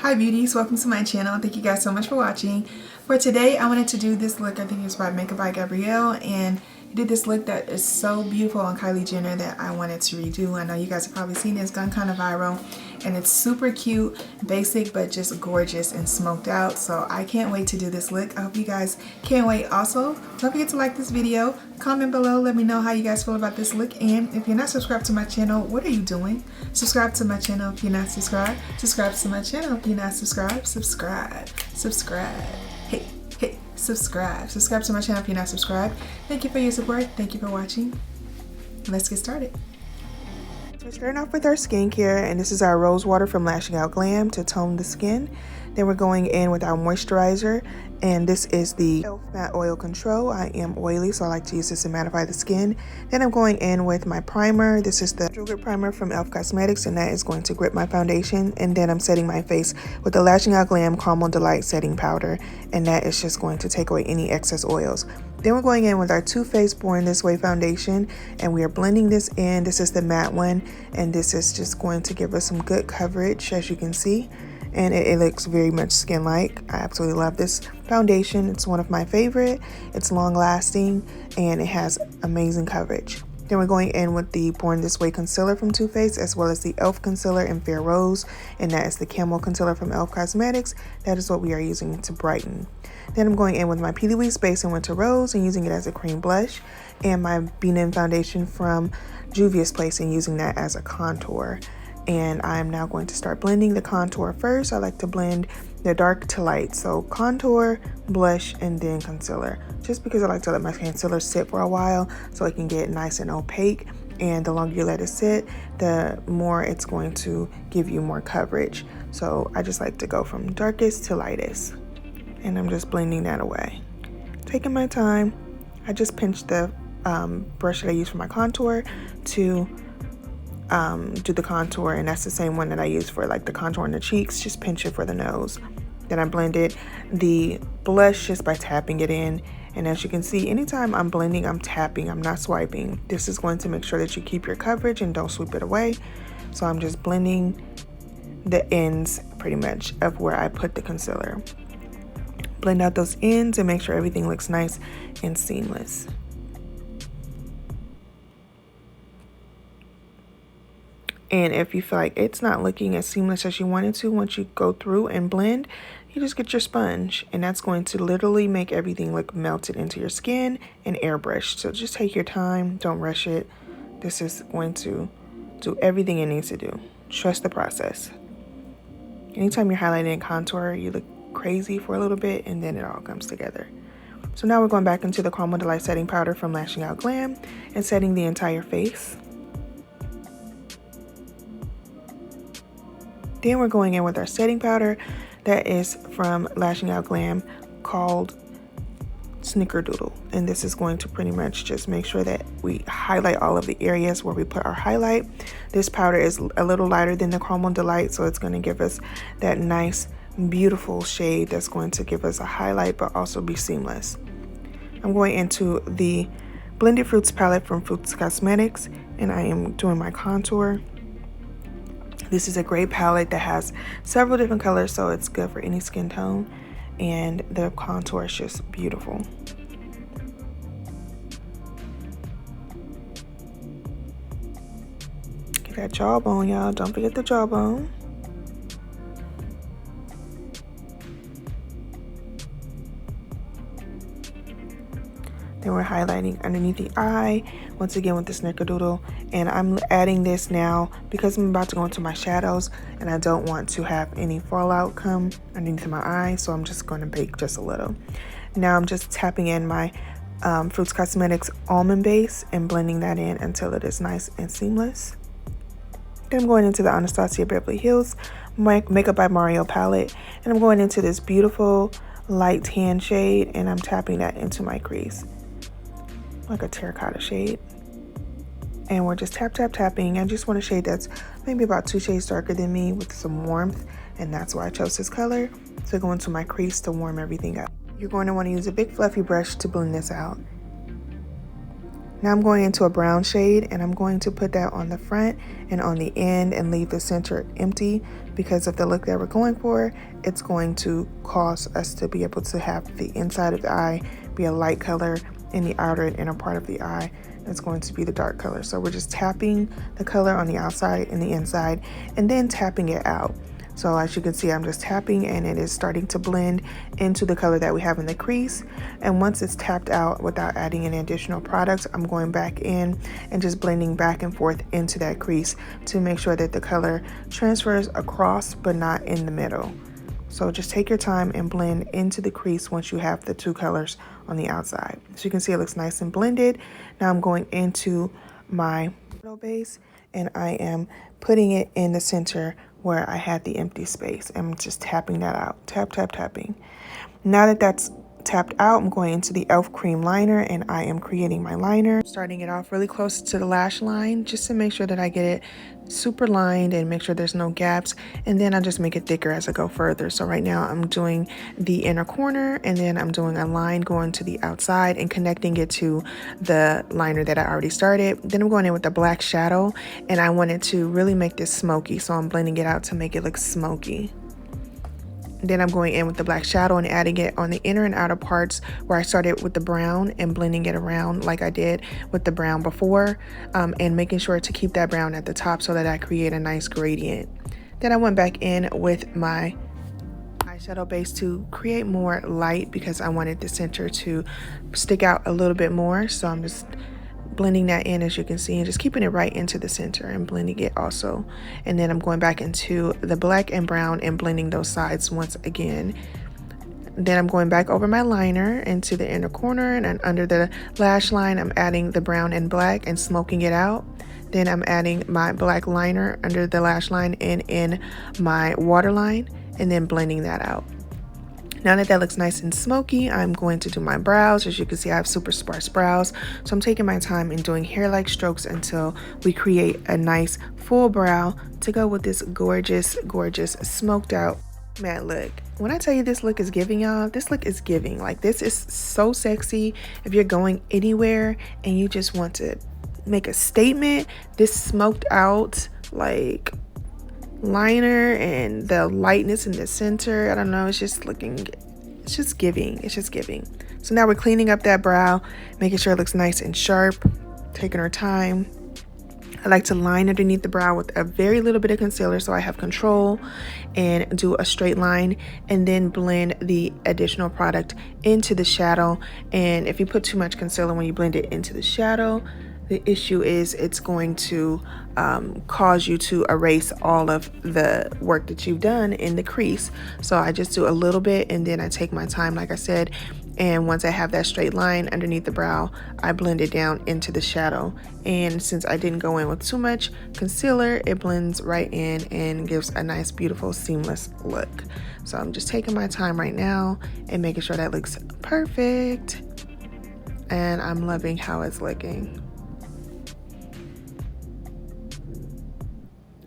Hi beauties, welcome to my channel. Thank you guys so much for watching. For today I wanted to do this look. I think it was by Makeup by Gabrielle, and he did this look that is so beautiful on Kylie Jenner that I wanted to redo. I know you guys have probably seen it. It's gone kind of viral and it's super cute, basic, but just gorgeous and smoked out. So I can't wait to do this look. I hope you guys can't wait. Also, don't forget to like this video, comment below, let me know how you guys feel about this look, and if you're not subscribed to my channel, what are you doing? Subscribe to my channel if you're not subscribed. Subscribe to my channel if you're not subscribed. Subscribe. Hey, subscribe to my channel if you're not subscribed. Thank you for your support. Thank you for watching. Let's get started. So we're starting off with our skincare, and this is our rose water from Lashing Out Glam to tone the skin. Then we're going in with our moisturizer, and this is the e.l.f. Matte Oil Control. I am oily, so I like to use this to mattify the skin. Then I'm going in with my primer. This is the Natural Grip Primer from e.l.f. Cosmetics, and that is going to grip my foundation. And then I'm setting my face with the Lashing Out Glam Camo Delight Setting Powder, and that is just going to take away any excess oils. Then we're going in with our Too Faced Born This Way foundation, and we are blending this in. This is the matte one, and this is just going to give us some good coverage, as you can see. And it looks very much skin-like. I absolutely love this foundation. It's one of my favorite. It's long-lasting, and it has amazing coverage. Then we're going in with the Born This Way concealer from Too Faced, as well as the e.l.f. concealer in Fair Rose, and that is the Camo concealer from e.l.f. Cosmetics. That is what we are using to brighten. Then I'm going in with my Peely Wee Space in Winter Rose and using it as a cream blush, and my Beam foundation from Juvia's Place and using that as a contour. And I'm now going to start blending the contour first. I like to blend the dark to light, so contour, blush, and then concealer, just because I like to let my concealer sit for a while so it can get nice and opaque. And the longer you let it sit, the more it's going to give you more coverage. So I just like to go from darkest to lightest, and I'm just blending that away, taking my time. I just pinched the brush that I use for my contour to do the contour, and that's the same one that I use for like the contour in the cheeks. Just pinch it for the nose. Then I blended the blush just by tapping it in, and as you can see, anytime I'm blending, I'm tapping, I'm not swiping. This is going to make sure that you keep your coverage and don't sweep it away. So I'm just blending the ends pretty much of where I put the concealer. Blend out those ends and make sure everything looks nice and seamless. And if you feel like it's not looking as seamless as you want it to, once you go through and blend, you just get your sponge, and that's going to literally make everything look melted into your skin and airbrushed. So just take your time, don't rush it. This is going to do everything it needs to do. Trust the process. Anytime you're highlighting and contour, you look crazy for a little bit, and then it all comes together. So now we're going back into the Camo Delight Setting Powder from Lashing Out Glam and setting the entire face. Then we're going in with our setting powder that is from Lashing Out Glam called Snickerdoodle. And this is going to pretty much just make sure that we highlight all of the areas where we put our highlight. This powder is a little lighter than the Camo Delight, so it's going to give us that nice, beautiful shade that's going to give us a highlight but also be seamless. I'm going into the Blended Fruits palette from Fruits Cosmetics, and I am doing my contour. This is a great palette that has several different colors, so it's good for any skin tone, and the contour is just beautiful. Get that jawbone, y'all. Don't forget the jawbone. Then we're highlighting underneath the eye, once again with the Snickerdoodle. And I'm adding this now because I'm about to go into my shadows, and I don't want to have any fallout come underneath my eye, so I'm just going to bake just a little. Now I'm just tapping in my Fruits Cosmetics Almond base and blending that in until it is nice and seamless. Then I'm going into the Anastasia Beverly Hills Makeup by Mario palette, and I'm going into this beautiful light tan shade, and I'm tapping that into my crease, like a terracotta shade. And we're just tapping. I just want a shade that's maybe about 2 shades darker than me with some warmth, and that's why I chose this color. So go into my crease to warm everything up. You're going to want to use a big fluffy brush to blend this out. Now I'm going into a brown shade, and I'm going to put that on the front and on the end and leave the center empty, because of the look that we're going for, it's going to cause us to be able to have the inside of the eye be a light color and the outer and inner part of the eye is going to be the dark color. So we're just tapping the color on the outside and the inside and then tapping it out. So as you can see, I'm just tapping and it is starting to blend into the color that we have in the crease. And once it's tapped out without adding any additional products, I'm going back in and just blending back and forth into that crease to make sure that the color transfers across but not in the middle. So just take your time and blend into the crease once you have the two colors on the outside. So you can see it looks nice and blended. Now I'm going into my base and I am putting it in the center where I had the empty space. I'm just tapping that out. Tap, tap, tapping. Now that that's tapped out, I'm going into the e.l.f. cream liner and I am creating my liner. Starting it off really close to the lash line just to make sure that I get it super lined and make sure there's no gaps, and then I just make it thicker as I go further. So right now I'm doing the inner corner and then I'm doing a line going to the outside and connecting it to the liner that I already started. Then I'm going in with the black shadow and I wanted to really make this smoky, so I'm blending it out to make it look smoky. Then I'm going in with the black shadow and adding it on the inner and outer parts where I started with the brown and blending it around like I did with the brown before, and making sure to keep that brown at the top so that I create a nice gradient. Then I went back in with my eyeshadow base to create more light because I wanted the center to stick out a little bit more. So I'm just blending that in, as you can see, and just keeping it right into the center and blending it also. And then I'm going back into the black and brown and blending those sides once again. Then I'm going back over my liner into the inner corner, and under the lash line I'm adding the brown and black and smoking it out. Then I'm adding my black liner under the lash line and in my waterline and then blending that out. Now that that looks nice and smoky, I'm going to do my brows. As you can see, I have super sparse brows, so I'm taking my time and doing hair-like strokes until we create a nice full brow to go with this gorgeous, gorgeous smoked out matte look. When I tell you this look is giving, y'all, this look is giving. Like, this is so sexy. If you're going anywhere and you just want to make a statement, this smoked out, like, liner and the lightness in the center, I don't know, it's just giving. It's just giving. So now we're cleaning up that brow, making sure it looks nice and sharp, taking our time. I like to line underneath the brow with a very little bit of concealer so I have control, and do a straight line and then blend the additional product into the shadow. And if you put too much concealer when you blend it into the shadow, the issue is it's going to cause you to erase all of the work that you've done in the crease. So I just do a little bit and then I take my time, like I said, and once I have that straight line underneath the brow, I blend it down into the shadow. And since I didn't go in with too much concealer, it blends right in and gives a nice, beautiful, seamless look. So I'm just taking my time right now and making sure that looks perfect. And I'm loving how it's looking.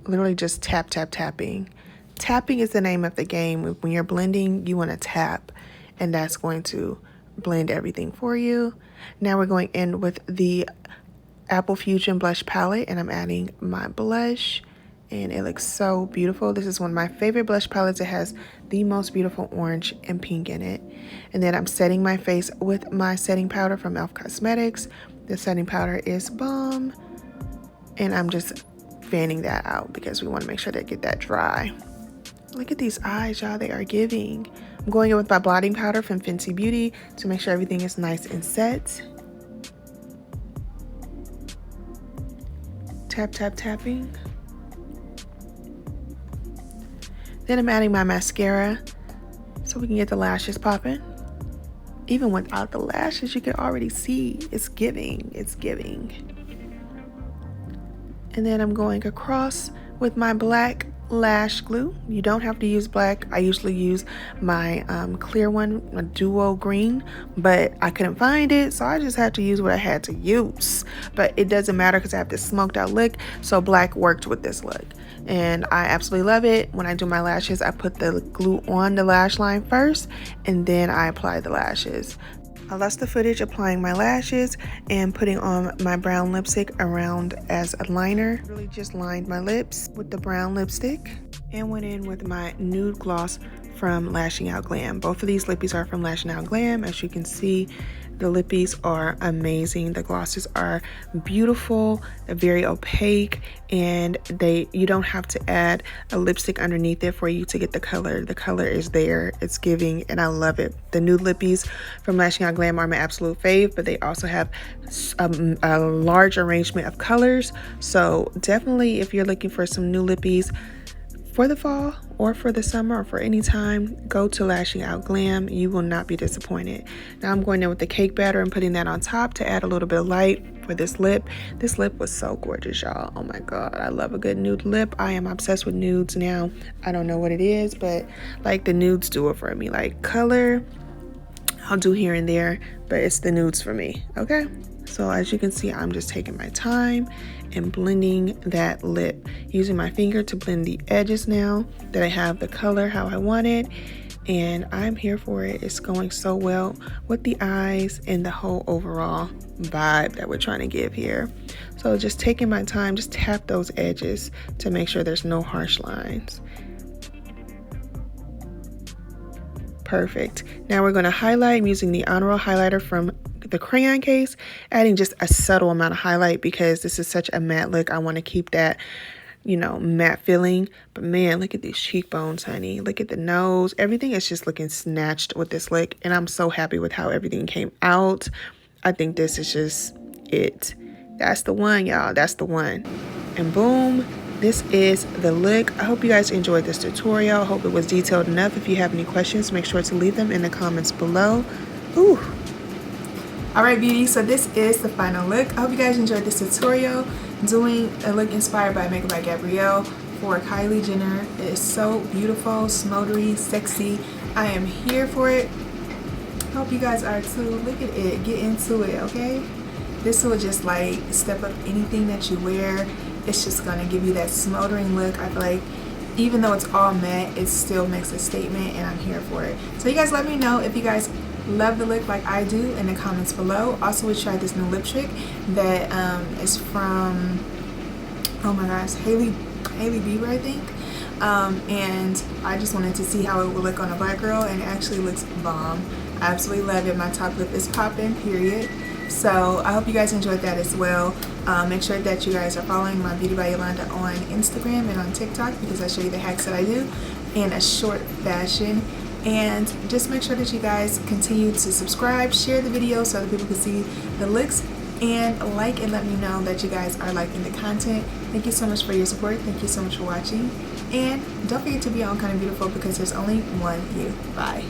Literally just tap, tap, tapping. Tapping is the name of the game. When you're blending, you want to tap, and that's going to blend everything for you. Now we're going in with the Apple Fusion blush palette, and I'm adding my blush, and it looks so beautiful. This is one of my favorite blush palettes. It has the most beautiful orange and pink in it. And then I'm setting my face with my setting powder from e.l.f. Cosmetics. The setting powder is bomb, and I'm just fanning that out because we want to make sure they get that dry. Look at these eyes, y'all, they are giving. I'm going in with my blotting powder from Fenty Beauty to make sure everything is nice and set. Tap, tap, tapping. Then I'm adding my mascara so we can get the lashes popping. Even without the lashes, you can already see it's giving, it's giving. And then I'm going across with my black lash glue. You don't have to use black. I usually use my clear one, a duo green, but I couldn't find it, so I just had to use what I had to use. But it doesn't matter because I have this smoked out look, so black worked with this look. And I absolutely love it. When I do my lashes, I put the glue on the lash line first, and then I apply the lashes. I lost the footage applying my lashes and putting on my brown lipstick around as a liner. Really just lined my lips with the brown lipstick and went in with my nude gloss from Lashing Out Glam. Both of these lippies are from Lashing Out Glam. As you can see, the lippies are amazing. The glosses are beautiful, they're very opaque, and you don't have to add a lipstick underneath it for you to get the color. The color is there, it's giving, and I love it. The nude lippies from Lashing Out Glam are my absolute fave, but they also have a large arrangement of colors. So definitely, if you're looking for some new lippies for the fall or for the summer or for any time, go to Lashing Out Glam. You will not be disappointed. Now I'm going in with the cake batter and putting that on top to add a little bit of light for this lip. This lip was so gorgeous, y'all. Oh my god, I love a good nude lip. I am obsessed with nudes now. I don't know what it is, but like the nudes do it for me. Like color, I'll do here and there, but it's the nudes for me, okay? So as you can see, I'm just taking my time and blending that lip, using my finger to blend the edges now that I have the color how I want it, and I'm here for it. It's going so well with the eyes and the whole overall vibe that we're trying to give here. So just taking my time, just tap those edges to make sure there's no harsh lines. Perfect. Now we're going to highlight. I'm using the On Roll highlighter from the crayon case, adding just a subtle amount of highlight because this is such a matte look. I want to keep that, you know, matte feeling. But man, look at these cheekbones, honey. Look at the nose. Everything is just looking snatched with this look, and I'm so happy with how everything came out. I think this is just it. That's the one, y'all. That's the one. And boom. This is the look. I hope you guys enjoyed this tutorial. I hope it was detailed enough. If you have any questions, make sure to leave them in the comments below. Ooh. Alright, beauty, so this is the final look. I hope you guys enjoyed this tutorial. Doing a look inspired by Makeup by Gabrielle for Kylie Jenner. It is so beautiful, smoldery, sexy. I am here for it. I hope you guys are too. Look at it. Get into it, okay? This will just like step up anything that you wear. It's just gonna give you that smoldering look. I feel like even though it's all matte, it still makes a statement, and I'm here for it. So you guys let me know if you guys love the look like I do in the comments below. Also, we tried this new lip trick that is from, oh my gosh, Hailey Bieber, I think. And I just wanted to see how it would look on a black girl, and it actually looks bomb. I absolutely love it. My top lip is popping, period. So I hope you guys enjoyed that as well. Make sure that you guys are following my Beauty by Yolanda on Instagram and on TikTok, because I show you the hacks that I do in a short fashion. And just make sure that you guys continue to subscribe, share the video so other people can see the looks, and like and let me know that you guys are liking the content. Thank you so much for your support. Thank you so much for watching. And don't forget to be your own kind of beautiful, because there's only one you. Bye.